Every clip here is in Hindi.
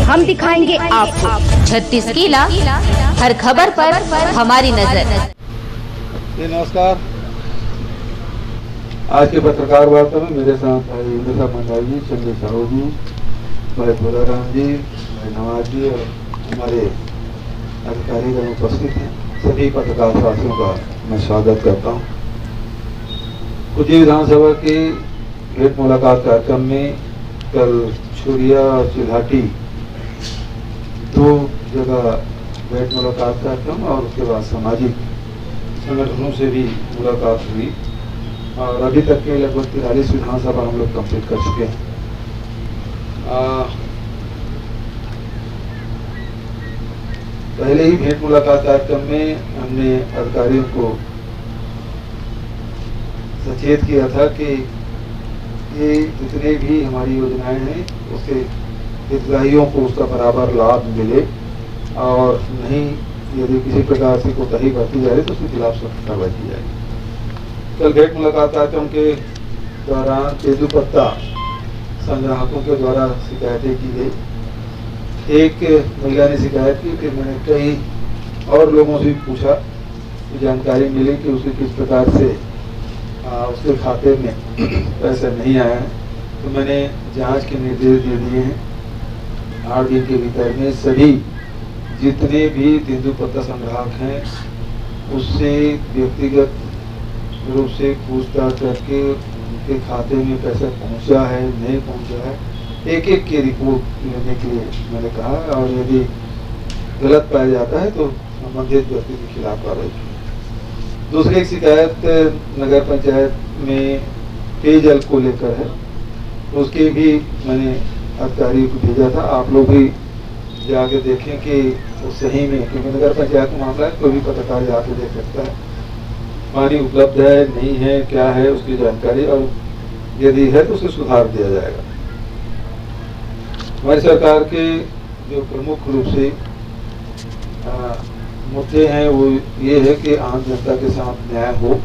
हम दिखाएंगे आपको 36 किला, हर खबर पर हमारी नजर। नमस्कार। आज के पत्रकार वार्ता में मेरे साथ भाई इंद्र मंडाल जी, चंद्र साहू जी, भाई भोलाराम जी, भाई नवाज जी और हमारे अधिकारीगण उपस्थित हैं। सभी पत्रकार साथियों का मैं स्वागत करता हूँ। कुची विधानसभा के भेंट मुलाकात कार्यक्रम में कल छुरिया और चिल्हाटी दो जगह भेंट मुलाकात कार्यक्रम और उसके बाद सामाजिक संगठनों से भी मुलाकात हुई और अभी तक के लगभग 43 विधानसभा हम लोग कंप्लीट कर चुके हैं। पहले ही भेंट मुलाकात कार्यक्रम में हमने अधिकारियों को सचेत किया था कि ये जितने भी हमारी योजनाएं हैं उसके हितग्राहियों को उसका बराबर लाभ मिले और नहीं यदि किसी प्रकार से कोताही बरती जा रही तो उसके खिलाफ सख्त कार्रवाई की जाएगी। कल भेंट मुलाकात कार्यक्रम के दौरान तेंदुपत्ता संग्राहकों के द्वारा शिकायतें की गई। एक महिला ने शिकायत की, फिर मैंने कई और लोगों से पूछा, जानकारी मिली कि उसे किस प्रकार से उसके खाते में पैसा नहीं आया है, तो मैंने जांच के निर्देश दे दिए हैं। 8 दिन के भीतर में सभी जितने भी तेंदुपत्ता संग्राहक हैं उससे व्यक्तिगत रूप से पूछताछ करके उनके खाते में पैसा पहुंचा है नहीं पहुंचा है, एक एक की रिपोर्ट लेने के लिए मैंने कहा और यदि गलत पाया जाता है तो संबंधित व्यक्ति के खिलाफ कार्रवाई की। दूसरी एक शिकायत नगर पंचायत में पेयजल को लेकर है, उसके भी मैंने अधिकारियों को भेजा था। आप लोग भी जाके देखें कि वो सही में, क्योंकि नगर पंचायत का मामला है, कोई भी पत्रकार जाके देख सकता है पानी उपलब्ध है नहीं है क्या है उसकी जानकारी, और यदि है तो उसे सुधार दिया जाएगा। हमारी सरकार के जो प्रमुख रूप से मुद्दे हैं वो ये है कि आम जनता के साथ न्याय हो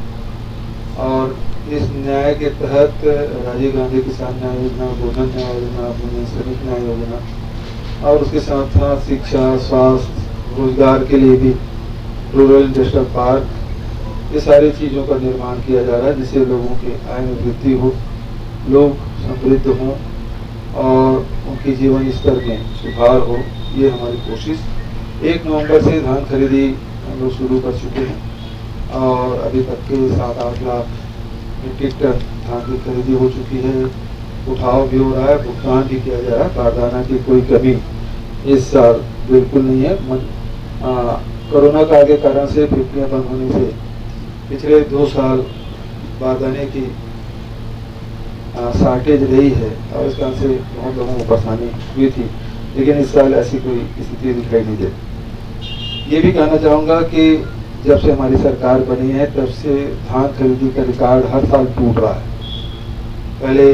और इस न्याय के तहत राजीव गांधी किसान न्याय योजना, गोधन न्याय योजना, श्रमिक न्याय योजना और उसके साथ साथ शिक्षा, स्वास्थ्य, रोजगार के लिए भी रूरल इंडस्ट्रियल पार्क, ये सारी चीज़ों का निर्माण किया जा रहा है जिससे लोगों की आय में वृद्धि हो, लोग समृद्ध हों और उनके जीवन स्तर में सुधार हो। ये हमारी कोशिश। 1 नवंबर से धान खरीदी हम लोग शुरू कर चुके हैं और अभी तक के 7-8 लाख मीट्रिक टन धान की खरीदी हो चुकी है। उठाव भी हो रहा है, भुगतान भी किया जा रहा है। बारदाना की कोई कमी इस साल बिल्कुल नहीं है। कोरोना काल के कारण से फैक्ट्रियाँ बंद होने से पिछले 2 साल बारदाने की शॉर्टेज रही है और इस कारण से बहुत लोगों को परेशानी हुई थी, लेकिन इस साल ऐसी कोई स्थिति दिखाई नहीं देती। ये भी कहना चाहूँगा कि जब से हमारी सरकार बनी है तब से धान खरीदी का रिकॉर्ड हर साल टूट रहा है। पहले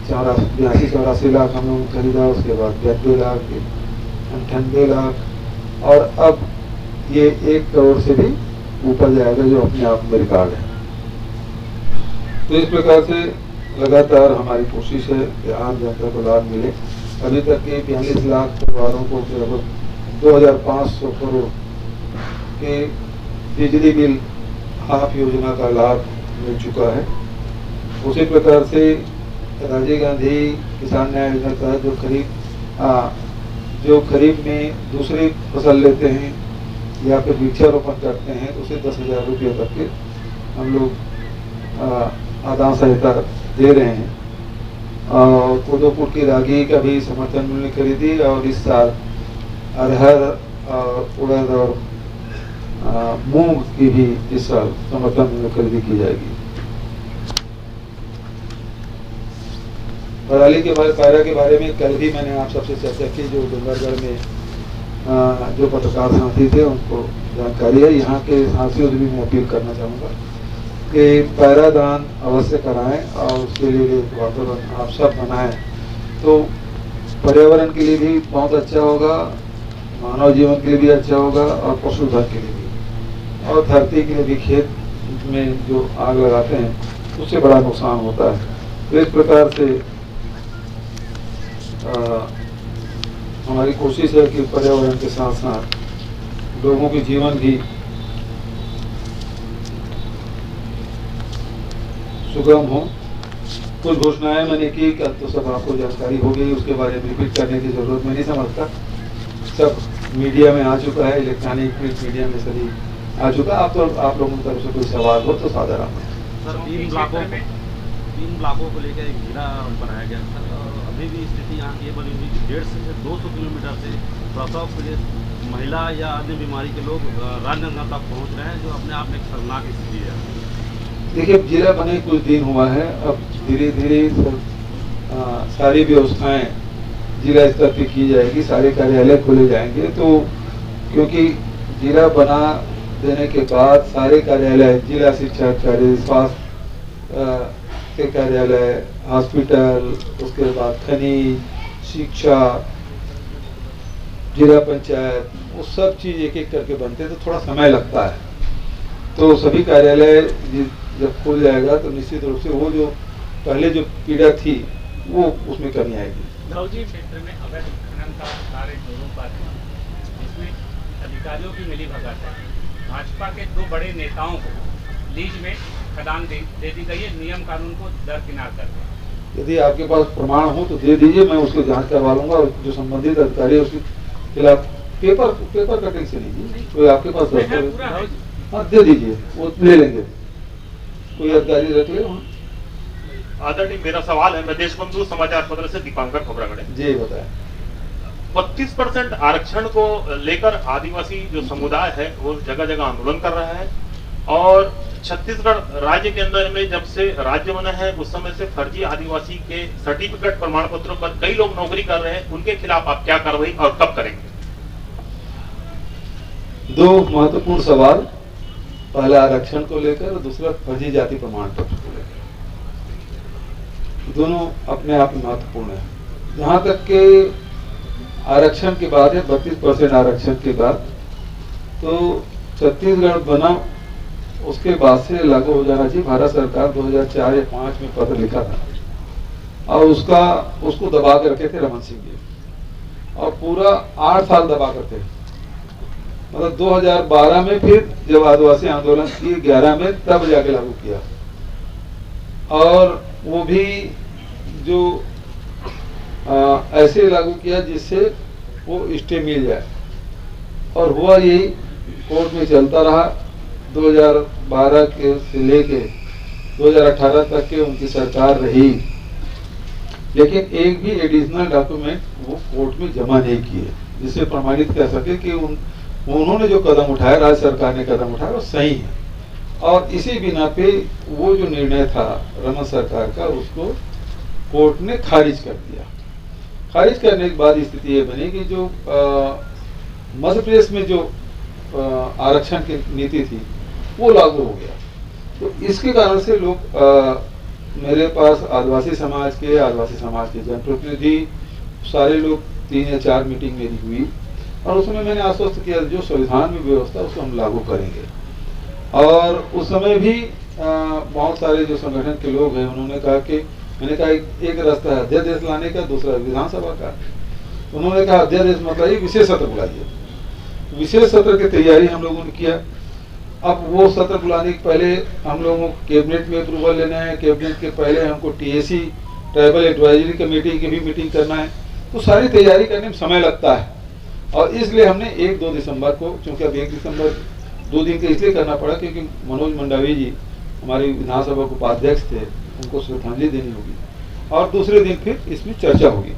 82-84 लाख हम लोगों ने खरीदा, उसके बाद 92 लाख, 98 लाख और अब ये 1 करोड़ से भी ऊपर जाएगा, जो अपने आप में रिकॉर्ड है। तो इस प्रकार से लगातार हमारी कोशिश है कि आम जनता को लाभ मिले। अभी तक के 42 लाख परिवारों को लगभग 2500 करोड़ के बिजली बिल हाफ योजना का लाभ मिल चुका है। उसी प्रकार से राजीव गांधी किसान न्याय योजना का जो खरीफ में दूसरी फसल लेते हैं या फिर वृक्षारोपण करते हैं तो उसे 10,000 रुपये तक के हम लोग आदान सहायता दे रहे हैं। और कोदोपुर की रागी का भी समर्थन मूल्य खरीदी और इस साल अरहर, उड़द और मूंग की भी इस साल समर्थन मूल्य खरीदी की जाएगी। पराली के पैरा के बारे में कल भी मैंने आप सबसे चर्चा की, जो डूंगरगढ़ में जो पत्रकार साथी थे उनको जानकारी है। यहाँ के साथियों से भी मैं अपील करना चाहूँगा कि पैरादान अवश्य कराएं और उसके लिए वातावरण आप सब बनाएं तो पर्यावरण के लिए भी बहुत अच्छा होगा, मानव जीवन के लिए भी अच्छा होगा और पशुधन के लिए भी, और धरती के लिए भी। खेत में जो आग लगाते हैं उससे बड़ा नुकसान होता है। तो इस प्रकार से हमारी कोशिश है कि पर्यावरण के साथ साथ लोगों के जीवन भी सुगम हो। कुछ घोषणाएं मैंने की, कल तो सब आपको जानकारी हो गई, उसके बारे में रिपीट करने की जरूरत मैं नहीं समझता। सब मीडिया में आ चुका है, इलेक्ट्रॉनिक प्रिंट मीडिया में सभी आ चुका। आप लोगों की तरफ से कोई सवाल हो तो सादर आप। सर, 3 ब्लॉकों को लेकर एक जिला बनाया गया सर, अभी भी स्थिति यहाँ की बनी हुई 150 से 200 किलोमीटर से प्रसव पीड़ित महिला या अन्य बीमारी के लोग राजनांदगांव तक पहुँच रहे हैं, जो अपने आप में एक खतरनाक स्थिति है। देखिए, जिला बने कुछ दिन हुआ है, अब धीरे धीरे सारी व्यवस्थाएं जिला स्तर पर की जाएगी, सारे कार्यालय खोले जाएंगे। तो क्योंकि जिला बना देने के बाद सारे कार्यालय, जिला शिक्षा कार्य, स्वास्थ्य के कार्यालय, हॉस्पिटल, उसके बाद खनिज, शिक्षा, जिला पंचायत, वो सब चीज एक एक करके बनते तो थोड़ा समय लगता है। तो सभी कार्यालय जब खुल जाएगा तो निश्चित रूप से वो जो पहले जो पीड़ा थी वो उसमें कमी आएगी। धौजी क्षेत्र में अवैध उत्खनन का कार्य जोरों पर है, जिसमें अधिकारियों की मिलीभगत है। भाजपा के 2 बड़े नेताओं को लीज में खदान दे दी गई है, नियम कानून को दरकिनार करके। यदि आपके पास प्रमाण हो तो दे दीजिए, मैं उसकी जांच करवा लूंगा। और जो संबंधित अधिकारी है उसके खिलाफ पेपर कटिंग से लीजिए, कोई आपके पास दस्तावेज, हाँ दे दीजिए, वो ले लेंगे। कोई अधिकारी रख ले वहाँ। आदरणीय, मेरा सवाल है, मैं देशबंधु समाचार पत्र से दीपांकर खोबरागड़े। जी बताएं। 32% आरक्षण को लेकर आदिवासी जो समुदाय है वो जगह जगह आंदोलन कर रहा है, और छत्तीसगढ़ राज्य के अंदर में जब से राज्य बना है उस समय से फर्जी आदिवासी के सर्टिफिकेट प्रमाण पत्रों पर कई लोग नौकरी कर रहे हैं, उनके खिलाफ आप क्या कार्रवाई और कब करेंगे? 2 महत्वपूर्ण सवाल, पहला आरक्षण को लेकर और दूसरा फर्जी जाति प्रमाण पत्र को लेकर। दोनों अपने आप में महत्वपूर्ण है। जहां तक के आरक्षण की बात है, 32% आरक्षण के बाद तो छत्तीसगढ़ बना उसके बाद से लागू हो जाना चाहिए। भारत सरकार 2004 या 2005 में पत्र लिखा था और उसको दबा कर रखे थे रमन सिंह जी, और पूरा 8 साल दबा करते, मतलब 2012 में फिर जब आदिवासी आंदोलन किए 11 में, तब जाके लागू किया। और वो भी जो ऐसे लागू किया जिससे वो स्टे मिल जाए, और हुआ यही, कोर्ट में चलता रहा। 2012 के से लेके 2018 तक के उनकी सरकार रही, लेकिन एक भी एडिशनल डॉक्यूमेंट वो कोर्ट में जमा नहीं किए जिससे प्रमाणित कर सके कि उन्होंने जो कदम उठाया, राज्य सरकार ने कदम उठाया, वो सही है। और इसी बिना पे वो जो निर्णय था रमन सरकार का, उसको कोर्ट ने खारिज कर दिया। खारिज करने के बाद स्थिति ये बनी कि जो मध्य प्रदेश में जो आरक्षण की नीति थी वो लागू हो गया। तो इसके कारण से लोग मेरे पास आदिवासी समाज के जनप्रतिनिधि सारे लोग 3 या 4 मीटिंग मेरी हुई, और उसमें मैंने आश्वस्त किया जो संविधान में व्यवस्था उसको हम लागू करेंगे। और उस समय भी बहुत सारे जो संगठन के लोग हैं उन्होंने कहा कि, मैंने कहा एक रास्ता है अध्यादेश लाने का, दूसरा विधानसभा का। उन्होंने कहा अध्यादेश मतलब ये विशेष सत्र बुलाइए। विशेष सत्र की तैयारी हम लोगों ने किया। अब वो सत्र बुलाने के पहले हम लोगों को कैबिनेट में अप्रूवल लेना है, कैबिनेट के पहले हमको TAC ट्राइबल एडवाइजरी कमेटी की भी मीटिंग करना है। तो सारी तैयारी करने में समय लगता है, और इसलिए हमने 1-2 दिसंबर को, चूंकि अब 1 दिसंबर 2 दिन का इसलिए करना पड़ा क्योंकि मनोज मंडावी जी हमारी विधानसभा के उपाध्यक्ष थे, उनको श्रद्धांजलि देनी होगी, और दूसरे दिन फिर इसमें चर्चा होगी,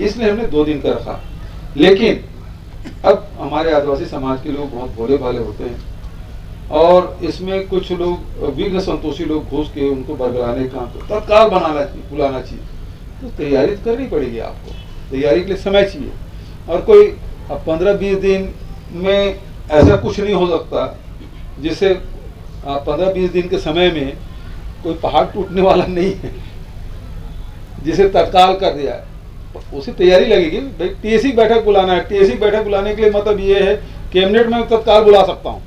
इसलिए हमने 2 दिन का रखा। लेकिन अब हमारे आदिवासी समाज के लोग बहुत भोले भाले होते हैं, और इसमें कुछ लोग विघ्न संतोषी लोग घुस के उनको बरगलाने का तत्काल बुलाना चाहिए। तो तैयारी करनी पड़ेगी, आपको तैयारी के लिए समय चाहिए। और कोई अब 15-20 दिन में ऐसा कुछ नहीं हो सकता जिससे 15-20 दिन के समय में कोई पहाड़ टूटने वाला नहीं है जिसे तत्काल कर दिया है। उसी तैयारी लगेगी। भाई TAC बैठक बुलाना है, TAC बैठक बुलाने के लिए मतलब ये है कैबिनेट में तत्काल बुला सकता हूँ,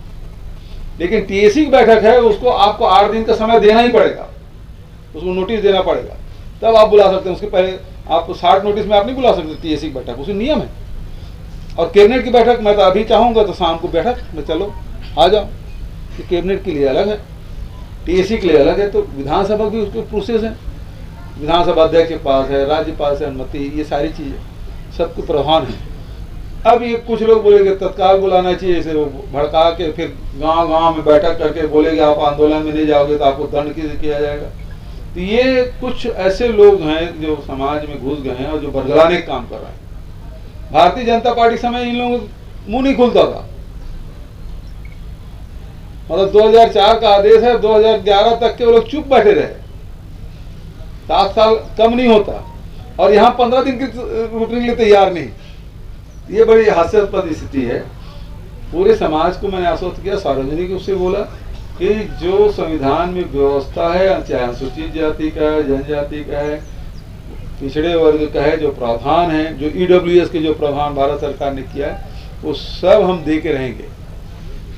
लेकिन TAC बैठक है उसको आपको 8 दिन का समय देना ही पड़ेगा, उसको नोटिस देना पड़ेगा, तब आप बुला सकते हैं। उसके पहले आप 60 नोटिस में आप नहीं बुला सकते TAC बैठक, उसमें नियम है। और कैबिनेट की बैठक मैं तो अभी चाहूँगा तो शाम को बैठक में चलो आ जाओ, कि कैबिनेट के लिए अलग है, टीएसी के लिए अलग है, तो विधानसभा की उसके प्रोसेस है, विधानसभा अध्यक्ष के पास है, राज्यपाल से अनुमति, ये सारी चीज़ें सबको प्रधान है। अब ये कुछ लोग बोलेंगे तत्काल बुलाना चाहिए, इसे वो भड़का के फिर गांव-गांव में बैठक करके बोलेंगे आप आंदोलन में नहीं जाओगे तो आपको दंड किया जाएगा। तो ये कुछ ऐसे लोग हैं जो समाज में घुस गए हैं और जो बरगलाने का काम कर रहे हैं। भारतीय जनता पार्टी समय इन लोगों का मुंह नहीं खुलता था, मतलब 2004 का आदेश है, 2011 तक के वो लोग चुप बैठे रहे, 7 साल कम नहीं होता, और यहाँ 15 दिन की रुकने के लिए तैयार नहीं। ये बड़ी हास्यास्पद स्थिति है। पूरे समाज को मैंने आश्वस्त किया, सार्वजनिक रूप से बोला कि जो संविधान में व्यवस्था है, चाहे अनुसूचित जाति का है, जनजाति का है, पिछड़े वर्ग का है, जो प्रावधान है, जो ईडब्ल्यूएस के जो प्रावधान भारत सरकार ने किया है, वो सब हम दे के रहेंगे।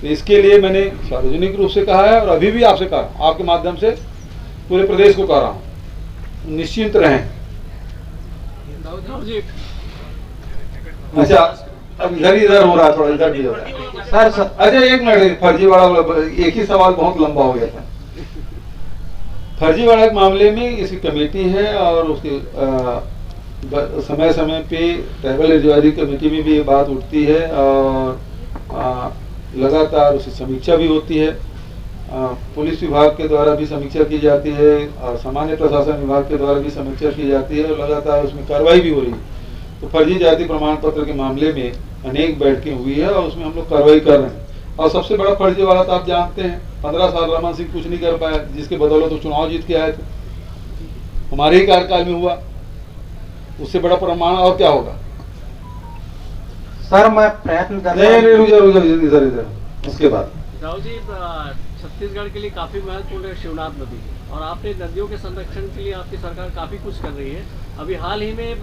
तो इसके लिए मैंने सार्वजनिक रूप से कहा है और अभी भी आपसे कहा, आपके माध्यम से पूरे प्रदेश को कह रहा हूँ, निश्चिंत रहें। अच्छा, अब इधर हो रहा है, थोड़ा इधर भी हो रहा है सर। अच्छा एक मिनट, फर्जीवाड़ा, एक ही सवाल बहुत लंबा हो गया था। फर्जीवाड़ा के मामले में इसकी कमेटी है और उसके समय समय पे ट्राइबल एडवाइजरी कमेटी में भी ये बात उठती है और लगातार उसकी समीक्षा भी होती है। पुलिस विभाग के द्वारा भी समीक्षा की जाती है और सामान्य प्रशासन विभाग के द्वारा भी समीक्षा की जाती है और लगातार उसमें कार्रवाई भी हो रही है। तो फर्जी जाति प्रमाण पत्र के मामले में अनेक बैठकें हुई है और उसमें हम लोग कार्रवाई कर रहे हैं। और सबसे बड़ा फर्जी वाला तो आप जानते हैं, 15 साल रमन सिंह कुछ नहीं कर पाया, जिसके बदौलत तो चुनाव जीत के आए थे, हमारे ही कार्यकाल में हुआ। उससे बड़ा प्रमाण और क्या होगा? सर मैं प्रयत्न कर रहा हूं। इधर उसके बाद राव जी, छत्तीसगढ़ के लिए काफी महत्वपूर्ण है शिवनाथ नदी, और आपने नदियों के संरक्षण के लिए आपकी सरकार काफी कुछ कर रही है। अभी हाल ही में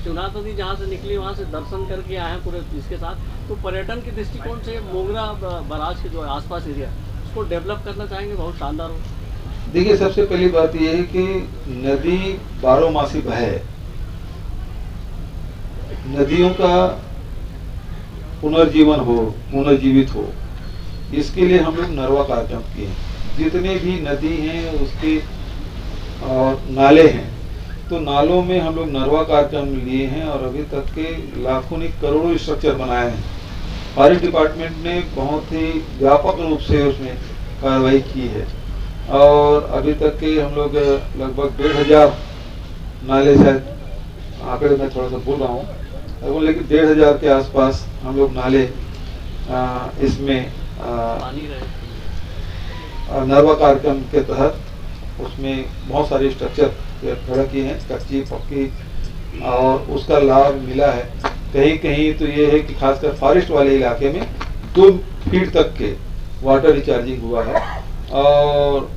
शिवनाथ नदी जहाँ से निकली वहाँ से दर्शन करके आए हैं पूरे इसके साथ, तो पर्यटन के दृष्टिकोण से मोगरा बराज के जो आसपास एरिया उसको डेवलप करना चाहेंगे, बहुत शानदार हो। देखिए, सबसे पहली बात यह है कि नदी 12 मासी बहे, नदियों का पुनर्जीवन हो, पुनर्जीवित हो, इसके लिए हम लोग नरवा कार्यक्रम किए हैं। जितने भी नदी हैं उसके और नाले हैं, तो नालों में हम लोग नरवा कार्यक्रम लिए हैं और अभी तक के लाखों नहीं करोड़ों स्ट्रक्चर बनाए हैं। फॉरेस्ट डिपार्टमेंट ने बहुत ही व्यापक रूप से उसमें कार्रवाई की है और अभी तक के हम लोग लगभग 1500 नाले, शायद आंकड़े में थोड़ा सा भूल रहा हूँ, लेकिन 1500 के आसपास हम लोग नाले इसमें नरवा कार्यक्रम के तहत उसमें बहुत सारे स्ट्रक्चर खड़े किए हैं, कच्ची पक्की, और उसका लाभ मिला है। कहीं कहीं तो ये है कि खासकर फॉरेस्ट वाले इलाके में 2 फीट तक के वाटर रिचार्जिंग हुआ है और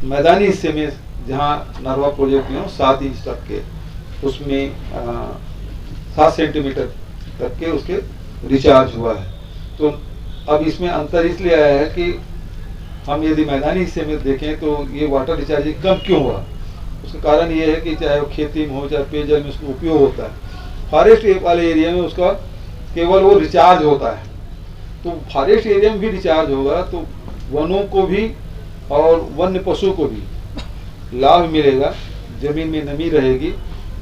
मैदानी हिस्से में जहाँ नरवा प्रोजेक्ट में 7 इंच तक के उसमें 7 सेंटीमीटर तक के उसके रिचार्ज हुआ है। तो अब इसमें अंतर इसलिए आया है कि हम यदि मैदानी हिस्से में देखें तो ये वाटर रिचार्जिंग कम क्यों हुआ, उसका कारण ये है कि चाहे वो खेती में हो चाहे पेयजल में उसका उपयोग होता है, फॉरेस्ट वाले एरिया में उसका केवल वो रिचार्ज होता है। तो फॉरेस्ट एरिया में भी रिचार्ज होगा तो वनों को भी और वन्य पशु को भी लाभ मिलेगा, जमीन में नमी रहेगी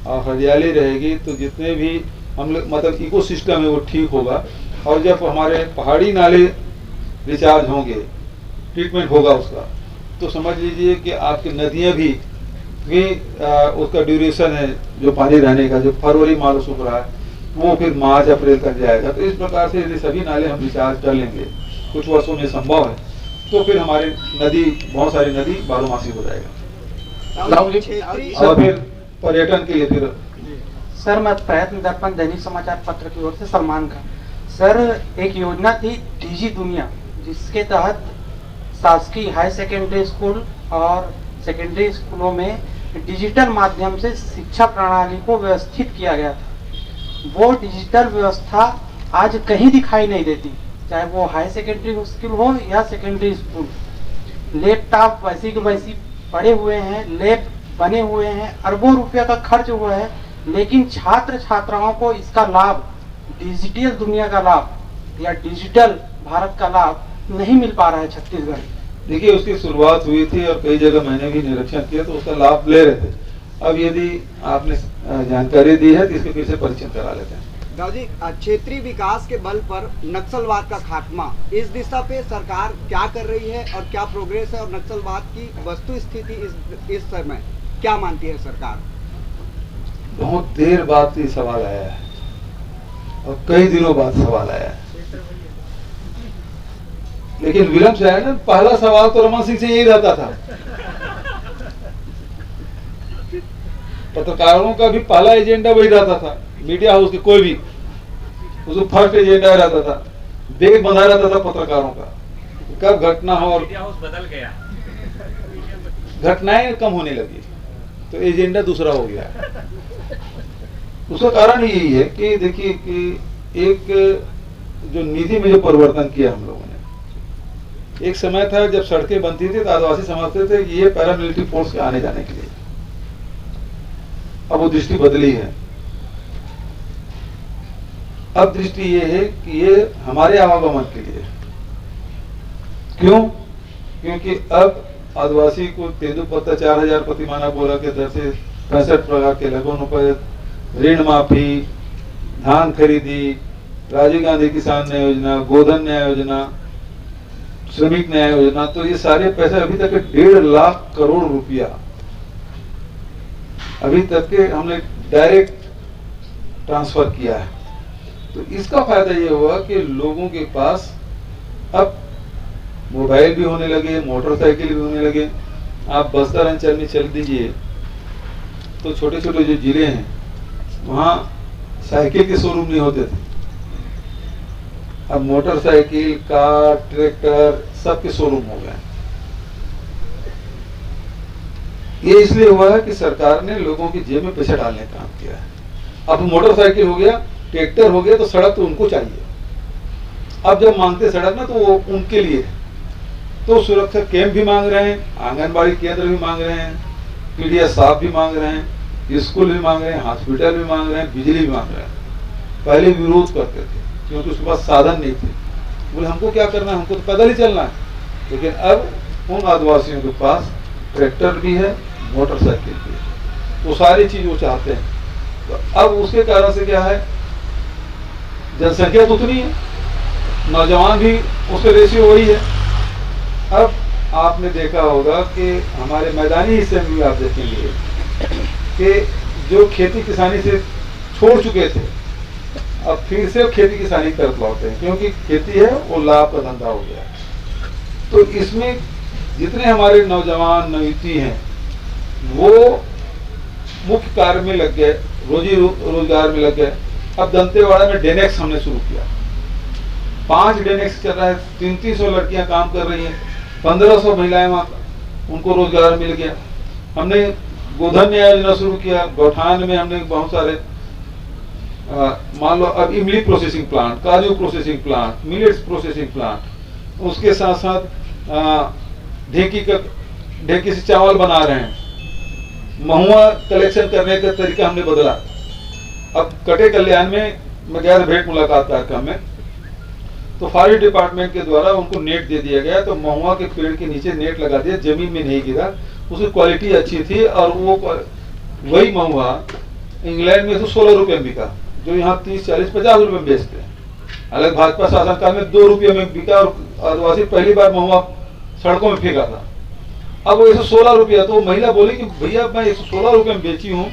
और हरियाली रहेगी, तो जितने भी हम लोग मतलब इकोसिस्टम है वो ठीक होगा। और जब हमारे पहाड़ी नाले रिचार्ज होंगे, ट्रीटमेंट होगा उसका, तो समझ लीजिए कि आपकी नदियाँ भी उसका ड्यूरेशन है जो पानी रहने का, जो फरवरी मार्च सूख रहा है वो फिर मार्च अप्रैल तक जाएगा। तो इस प्रकार से यदि सभी नाले हम रिचार्ज कर लेंगे, कुछ वर्षों में संभव है, तो फिर हमारे नदी, बहुत सारी नदी 12 मासी हो जाएगा। और फिर पर्यटन के लिए फिर सर मैं प्रयत्न दर्पण दैनिक समाचार पत्र की ओर से सलमान का सर, एक योजना थी डीजी दुनिया, जिसके तहत शासकीय हाई सेकेंडरी स्कूल और सेकेंडरी स्कूलों में डिजिटल माध्यम से शिक्षा प्रणाली को व्यवस्थित किया गया था। वो डिजिटल व्यवस्था आज कहीं दिखाई नहीं देती, चाहे वो हाई सेकेंडरी स्कूल हो या सेकेंडरी स्कूल। लैपटॉप वैसी के वैसी पड़े हुए हैं, लैब बने हुए हैं, अरबों रुपया का खर्च हुआ है, लेकिन छात्र छात्राओं को इसका लाभ डिजिटल दुनिया का लाभ या डिजिटल भारत का लाभ नहीं मिल पा रहा है छत्तीसगढ़। देखिए, उसकी शुरुआत हुई थी और कई जगह मैंने भी निरीक्षण किया तो उसका लाभ ले रहे थे। अब यदि आपने जानकारी दी है तो इसके फिर से परिचय करा लेते हैं। राव जी, क्षेत्रीय विकास के बल पर नक्सलवाद का खात्मा, इस दिशा पे सरकार क्या कर रही है और क्या प्रोग्रेस है, और नक्सलवाद की वस्तु स्थिति इस समय क्या मानती है सरकार? बहुत देर बाद ये सवाल आया है और कई दिनों बाद सवाल आया है, लेकिन विलंब से आया ना। पहला सवाल तो रमन सिंह से यही रहता था। पत्रकारों का भी पहला एजेंडा वही रहता था, मीडिया हाउस के कोई भी उसको फर्स्ट एजेंडा रहता था, बेग बंधा रहता था पत्रकारों का, कब घटना हो। और मीडिया हाउस बदल गया, घटनाएं कम होने लगी तो एजेंडा दूसरा हो गया। उसका कारण यही है कि देखिए कि एक जो नीति में जो परिवर्तन किया हम लोगों ने, एक समय था जब सड़कें बनती थी तो आदिवासी समझते थे कि ये पैरामिलिट्री फोर्स के आने जाने के लिए। अब वो दृष्टि बदली है। अब दृष्टि ये है कि ये हमारे आवागमन के लिए। क्यों? क्योंकि अब आदिवासी को तेंदुपत्ता 4000 प्रतिमाना बोरा के दर से 65 प्रकार के लघु रुपये, ऋण माफी, धान खरीदी, राजीव गांधी किसान न्याय योजना, गोधन न्याय योजना, श्रमिक न्याय योजना, तो ये सारे पैसे अभी तक 1.5 लाख करोड़ रुपया अभी तक के हमने डायरेक्ट ट्रांसफर किया है। तो इसका फायदा ये हुआ कि लोगों के पास अब मोबाइल भी होने लगे, मोटरसाइकिल भी होने लगे। आप बस्तर अंचल में चल दीजिए तो छोटे छोटे जो जिले हैं वहाँ साइकिल के शोरूम नहीं होते थे, अब मोटरसाइकिल, कार, ट्रैक्टर सबके शोरूम हो गए। ये इसलिए हुआ है कि सरकार ने लोगों की जेब में पैसा डालने का काम किया है। अब मोटरसाइकिल हो गया, ट्रैक्टर हो गया, तो सड़क तो उनको चाहिए। अब जब मांगते सड़क ना तो वो उनके लिए, तो सुरक्षा कैंप भी मांग रहे हैं, आंगनबाड़ी केंद्र भी मांग रहे हैं, पीडीएस साहब भी मांग रहे हैं, स्कूल भी मांग रहे हैं, हॉस्पिटल भी मांग रहे हैं, बिजली भी मांग रहे हैं। पहले विरोध करते थे क्योंकि उसके पास साधन नहीं थे, बोले हमको क्या करना है, हमको तो पैदल ही चलना है। लेकिन अब उन आदिवासियों के पास ट्रैक्टर भी है, मोटरसाइकिल भी है, वो सारी चीज वो चाहते हैं। तो अब उसके कारण से क्या है, जनसंख्या तो उतनी है, नौजवान भी उसके रेशियो वही है। अब आपने देखा होगा कि हमारे मैदानी हिस्से में भी आप देखेंगे कि जो खेती किसानी से छोड़ चुके थे अब फिर से खेती किसानी की तरफ लौटे हैं, क्योंकि खेती है वो लाभ का धंधा हो गया। तो इसमें जितने हमारे नौजवान नवयुवती हैं वो मुख्य कार्य में लग गए, रोजी रोजगार में लग गए। अब दंतेवाड़ा में डेनेक्स हमने शुरू किया, 5 डेनेक्स चल रहा है, 300 लड़कियां काम कर रही हैं, 1500 महिलाएं वहाँ उनको रोजगार मिल गया। हमने गोधन न्याय योजना शुरू किया, गौठान में हमने बहुत सारे मान लो अब इमली प्रोसेसिंग प्लांट, काजू processing plant, millets processing plant, उसके साथ साथ ढेकी से चावल बना रहे हैं। महुआ कलेक्शन करने का तरीका हमने बदला। अब कटे कल्याण में मैं गया था भेंट मुलाकात कार्यक्रम में, तो फॉरेस्ट डिपार्टमेंट के द्वारा उनको नेट दे दिया गया, तो महुआ के पेड़ के नीचे नेट लगा दिया, जमीन में नहीं गिरा, उसकी क्वालिटी अच्छी थी। और वो वही महुआ इंग्लैंड में तो 16 रुपये में बिका, जो यहाँ 30, 40, 50 रुपये में बेचते हैं। अलग भाजपा शासनकाल में 2 रुपये में बिका और आदिवासी पहली बार महुआ सड़कों में फेंका था। अब वो 116 रुपया, तो महिला बोली कि भैया मैं 116 रुपये में बेची हूँ,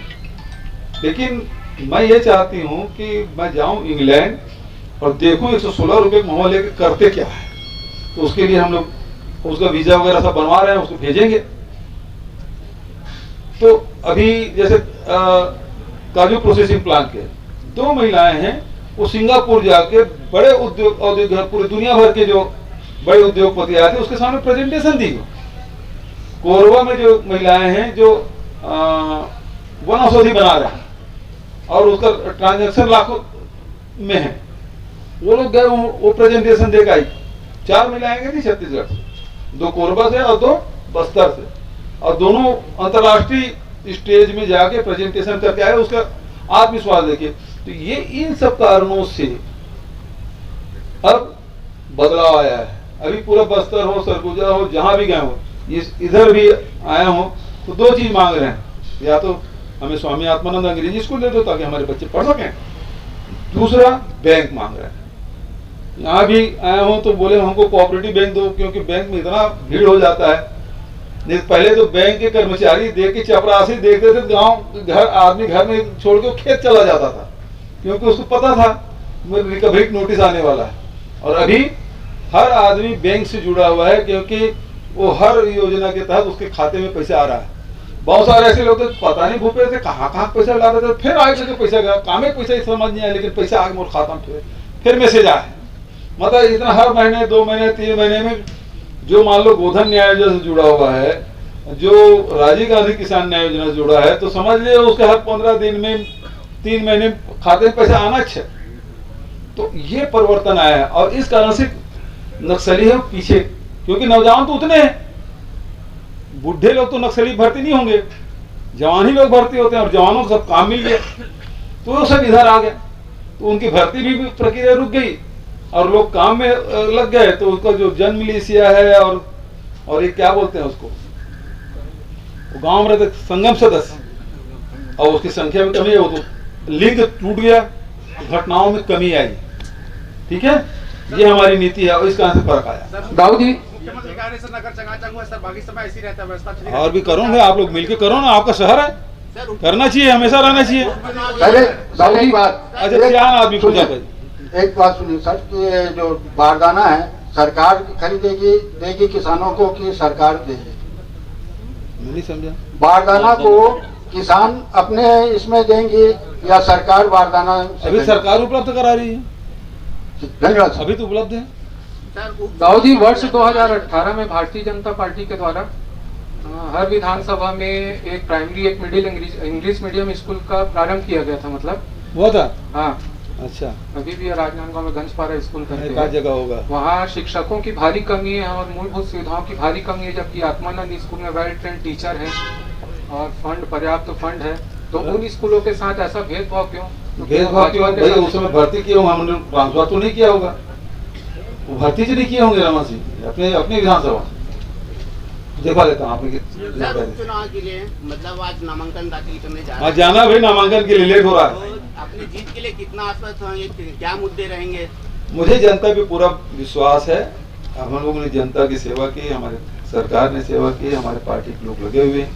लेकिन मैं ये चाहती हूँ कि मैं जाऊँ इंग्लैंड और देखूँ 116 रुपये महुआ लेके करते क्या है। तो उसके लिए हम लोग उसका वीजा वगैरह सब बनवा रहे हैं, उसको भेजेंगे। तो अभी जैसे काजू प्रोसेसिंग प्लांट के 2 महिलाएं हैं, वो सिंगापुर जाके बड़े औद्योगिक पूरी दुनिया भर के जो बड़े उद्योगपति आए थे उसके सामने प्रेजेंटेशन दी। कोरबा में जो महिलाएं हैं जो वन औषधि बना रहे हैं और उसका ट्रांजैक्शन लाखों में है, वो लोग गए, वो प्रेजेंटेशन देकर आई। 4 महिलाएं गई थी छत्तीसगढ़ से, 2 कोरबा से और 2 बस्तर से, और दोनों अंतर्राष्ट्रीय स्टेज में जाके प्रेजेंटेशन करके आए। उसका आत्मविश्वास देखिए, तो ये इन सब कारणों से अब बदलाव आया है। अभी पूरा बस्तर हो, सरगुजा हो, जहां भी गए हो, इधर भी आया हो तो दो चीज मांग रहे हैं, या तो हमें स्वामी आत्मानंद अंग्रेजी स्कूल दे दो ताकि हमारे बच्चे पढ़ सकें, दूसरा बैंक मांग रहे हैं। यहाँ भी आया हूँ तो बोले हमको कोऑपरेटिव बैंक दो, क्योंकि बैंक में इतना भीड़ हो जाता है। नहीं पहले तो बैंक के कर्मचारी देख के चपरासी देखते थे, गांव घर आदमी घर में छोड़ के खेत चला जाता था, क्योंकि उसको पता था रिकवरी नोटिस आने वाला है। और अभी हर आदमी बैंक से जुड़ा हुआ है, क्योंकि वो हर योजना के तहत उसके खाते में पैसा आ रहा है। बहुत सारे ऐसे लोग थे पता नहीं भूपे थे कहाँ पैसा ला रहे थे, फिर आगे के पैसा गया, काम में पैसा समझ नहीं आया, लेकिन पैसा आगे मोर खाता में फिर मैसेज आया। मतलब इतना हर महीने 2 महीने 3 महीने में जो मान लो गोधन न्याय योजना से जुड़ा हुआ है, जो राजीव गांधी किसान न्याय योजना से जुड़ा है, तो समझ लिया उसके हर 15 दिन में 3 महीने खाते में पैसा आना चाहिए। तो ये परिवर्तन आया है और इस कारण से नक्सली है पीछे, क्योंकि नौजवान तो उतने हैं, बुढ़े लोग तो नक्सली भर्ती नहीं होंगे, जवान ही लोग भर्ती होते हैं, और जवानों को सब काम मिल गया तो वो सब इधर आ गए, तो उनकी भर्ती भी प्रक्रिया रुक गई और लोग काम में लग गए। तो उसका जो जन मिलिशिया है और ये क्या बोलते हैं उसको, गांव में रहते संगम सदस्य, और उसकी संख्या में कमी हो तो लिंक टूट गया, घटनाओं में कमी आई। ठीक है, ये हमारी नीति है और इस कारण से फर्क आया। दाऊद जी और भी करोगे आप लोग मिलकर करो ना, आपका शहर है, करना चाहिए, हमेशा रहना चाहिए। पहले बात अच्छा सियान आदमी पूजा कर, एक बात सुनिए सर, कि जो बारदाना है सरकार खरीदेगी देगी किसानों को कि सरकार देगी? नहीं समझा। बारदाना को किसान अपने इसमें देंगे या सरकार बारदाना? अभी सरकार उपलब्ध करा रही है, धन्यवाद। अभी तो उपलब्ध है। दाऊद जी, वर्ष 2018 में भारतीय जनता पार्टी के द्वारा हर विधानसभा में एक प्राइमरी एक मिडिल इंग्लिश मीडियम स्कूल का प्रारंभ किया गया था। मतलब वो था, हाँ अच्छा। अभी भी राजनांदगांव में गंजपारा स्कूल करके एक जगह होगा, वहाँ शिक्षकों की भारी कमी है और मूलभूत सुविधाओं की भारी कमी है, जबकि आत्मानंद स्कूल में वेल ट्रेंड टीचर हैं और फंड पर्याप्त फंड है। तो उन स्कूलों के साथ ऐसा भेदभाव क्यों? भेदभाव क्यों? भाई उसमें भर्ती किया होगा, हमने ट्रांसफर तो नहीं किया होगा, वो भर्ती से नहीं किए होंगे रमा सिंह अपने विधानसभा देखा लेता हूँ आपने चुनाव के लिए, मतलब आज नामांकन दाखिल करने जा रहे हैं, जाना भाई नामांकन के लिए लेट हो रहा है। तो अपनी जीत के लिए कितना आश्वस्त होंगे, क्या मुद्दे रहेंगे? मुझे जनता पे पूरा विश्वास है, हम लोगों ने जनता की सेवा की, हमारे सरकार ने सेवा की, हमारे पार्टी के लोग लगे हुए,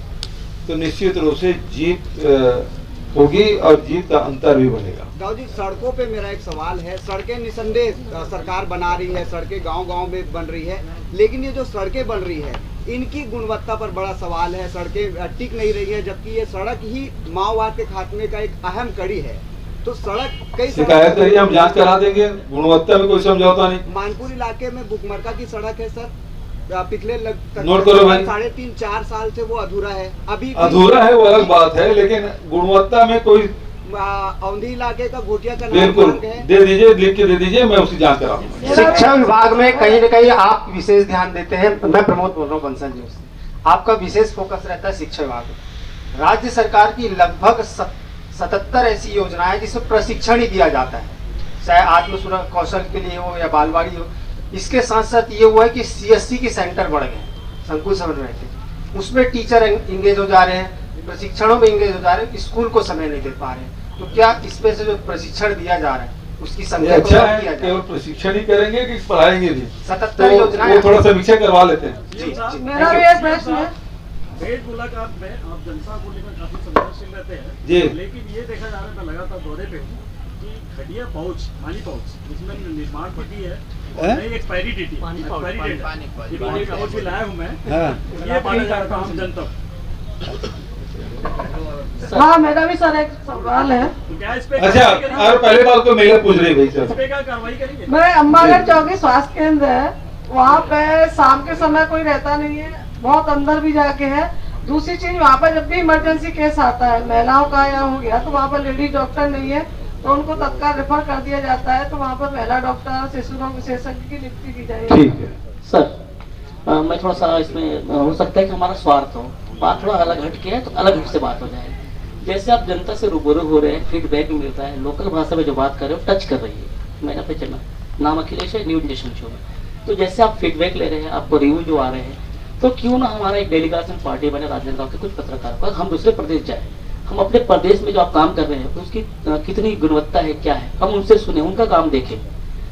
तो निश्चित रूप से जीत होगी और जीत का अंतर भी बढ़ेगा। दाऊद जी, सड़कों पे मेरा एक सवाल है, सड़कें निसंदेह सरकार बना रही है, सड़कें गांव-गांव में बन रही है, लेकिन ये जो सड़कें बन रही है इनकी गुणवत्ता पर बड़ा सवाल है, सड़कें टिक नहीं रही है, जबकि ये सड़क ही माओवाद के खात्मे का एक अहम कड़ी है। तो सड़क कई शिकायत करिए, हम जांच करा देंगे, गुणवत्ता में कोई समझौता नहीं। मानपुर इलाके में बुकमरका की सड़क है सर, पिछले नोट करो भाई, 3.5-4 साल से वो अधूरा है, अभी अधूरा है वो अलग बात है, लेकिन गुणवत्ता में कोई औंधी इलाके का घोटिया का बिल्कुल दे दीजिए, लिख के दे दीजिए, मैं उसकी जांच कराऊंगा। शिक्षा विभाग में कहीं न कहीं आप विशेष ध्यान देते हैं। मैं प्रमोद बोल रहा हूँ बंसल जी से, आपका विशेष फोकस रहता है शिक्षा विभाग में। राज्य सरकार की लगभग 77 ऐसी योजनाएं हैं जिसमें प्रशिक्षण ही दिया जाता है, चाहे आत्म कौशल के लिए हो या बालवाड़ी हो। इसके साथ साथ ये हुआ है कि CSC के सेंटर बढ़ गए, संकुल समन्वय के, उसमें टीचर इंगेज हो जा रहे हैं, प्रशिक्षणों में इंगेज हो जा रहे हैं, स्कूल को समय नहीं दे पा रहे हैं। तो क्या इसमें से जो प्रशिक्षण दिया जा रहा है उसकी संख्या अच्छा है, केवल प्रशिक्षण ही करेंगे कि पढ़ाएंगे भी? 77 योजनाएं, वो थोड़ा समीक्षा करवा लेते हैं। मेरा भी एक प्रश्न है, भेड़ मुलाकात में आप जनता को लेकर काफी संवेदनशील रहते हैं जी, लेकिन ये देखा जा रहा है, मैं लगातार दौरे पे हूँ कि खड़िया पाउच पानी पाउच जिसमें निर्माण पट्टी है, नहीं एक्सपायरी डेट है, पानी पाउच भी लाया हूँ मैं, ये पानी जा रहा था जनता। हाँ मेरा भी सर एक सवाल है। अच्छा, और पहले बात को महिला पूछ रही भाई सर, क्या कार्रवाई करेंगे? मेरे अम्बागढ़ चौकी स्वास्थ्य केंद्र है, वहाँ पे शाम के समय कोई रहता नहीं है, बहुत अंदर भी जाके है। दूसरी चीज, वहाँ पर जब भी इमरजेंसी केस आता है महिलाओं का या हो गया, तो वहाँ पर लेडीज डॉक्टर नहीं है, तो उनको तत्काल रेफर कर दिया जाता है, तो वहाँ पर महिला डॉक्टर शिशु रोग विशेषज्ञ की नियुक्ति की जाएगी। ठीक है सर, मैं थोड़ा सा इसमें हो सकता है कि हमारा स्वार्थ हो, बात थोड़ा अलग हट के है तो अलग हट से बात हो जाएगी। जैसे आप जनता से रूबरू हो रहे हैं, फीडबैक मिलता है, लोकल भाषा में जो बात कर रहे हो टच कर रही है। मैंने पे चला नाम अखिलेश है, न्यूज नेशन शो में। तो जैसे आप फीडबैक ले रहे हैं, आपको रिव्यू जो आ रहे हैं, तो क्यों ना हमारा एक डेलीगेशन पार्टी बने राजनांदगांव के कुछ पत्रकारों का, हम दूसरे प्रदेश जाए, हम अपने प्रदेश में जो आप काम कर रहे हैं उसकी कितनी गुणवत्ता है, क्या है, हम उनसे सुने, उनका काम देखें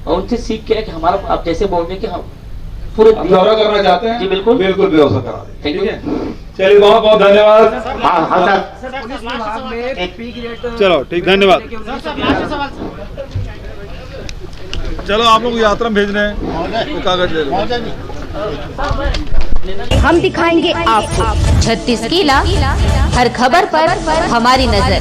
और उनसे सीख के कि हमारा, आप जैसे बोल रहे हैं कि हम पूरे दौरा करना चाहते हैं, जी बिल्कुल बिल्कुल व्यवस्था करा दें। Thank you. चलिए बहुत बहुत धन्यवाद। चलो ठीक, धन्यवाद। चलो आप लोग यात्रा में भेज रहे हैं तो कागज ले लो। हम दिखाएंगे आपको 36 किला, हर खबर पर हमारी नजर।